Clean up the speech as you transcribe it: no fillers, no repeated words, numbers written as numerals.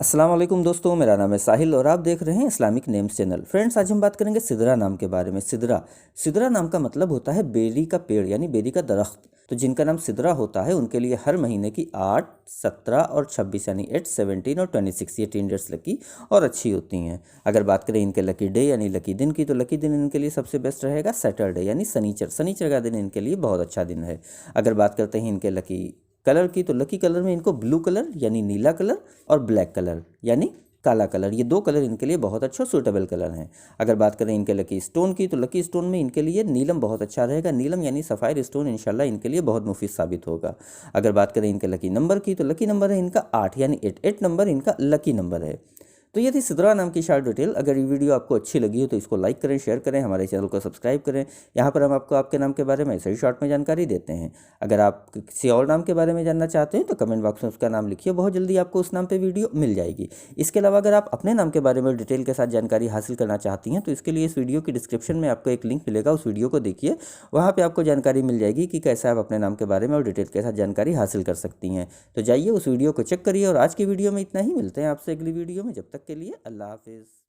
अस्सलाम वालेकुम दोस्तों, मेरा नाम है साहिल और आप देख रहे हैं इस्लामिक नेम्स चैनल। फ्रेंड्स, आज हम बात करेंगे सिदरा नाम के बारे में। सिदरा नाम का मतलब होता है बेरी का पेड़, यानी बेरी का दरख्त। तो जिनका नाम सिदरा होता है उनके लिए हर महीने की 8, 17 और 26 यानी 8, 17 और 26 ये 3 डेट्स लकी और अच्छी होती हैं। अगर बात करें इनके लकी डे यानी लकी दिन की, तो लकी दिन इनके लिए सबसे बेस्ट रहेगा सैटरडे यानी शनिचर। शनिचर का दिन इनके लिए बहुत अच्छा दिन है। अगर बात करते हैं इनके लकी कलर की, तो लकी कलर में इनको ब्लू कलर यानी नीला कलर और ब्लैक कलर यानी काला कलर, ये 2 कलर इनके लिए बहुत अच्छा सूटेबल कलर हैं। अगर बात करें इनके लकी स्टोन की, तो लकी स्टोन में इनके लिए नीलम बहुत अच्छा रहेगा। नीलम यानी सफ़ायर स्टोन इंशाल्लाह इनके लिए बहुत मुफीद साबित होगा। अगर बात करें इनके लकी नंबर की, तो लकी नंबर है इनका 8 यानी 8 नंबर इनका लकी नंबर है। तो ये थी सिदरा नाम की शार्ट डिटेल। अगर ये वीडियो आपको अच्छी लगी हो तो इसको लाइक करें, शेयर करें, हमारे चैनल को सब्सक्राइब करें। यहाँ पर हम आपको आपके नाम के बारे में ऐसे ही शॉर्ट में जानकारी देते हैं। अगर आप किसी और नाम के बारे में जानना चाहते हैं तो कमेंट बॉक्स में उसका नाम लिखिए, बहुत जल्दी आपको उस नाम पर वीडियो मिल जाएगी। इसके अलावा अगर आप अपने नाम के बारे में डिटेल के साथ जानकारी हासिल करना चाहती हैं तो इसके लिए इस वीडियो की डिस्क्रिप्शन में आपको एक लिंक मिलेगा, उस वीडियो को देखिए। वहाँ पर आपको जानकारी मिल जाएगी कि कैसे आप अपने नाम के बारे में और डिटेल के साथ जानकारी हासिल कर सकती हैं। तो जाइए उस वीडियो को चेक करिए। और आज की वीडियो में इतना ही, मिलते हैं आपसे अगली वीडियो में। जब तक के लिए अल्लाह हाफिज़।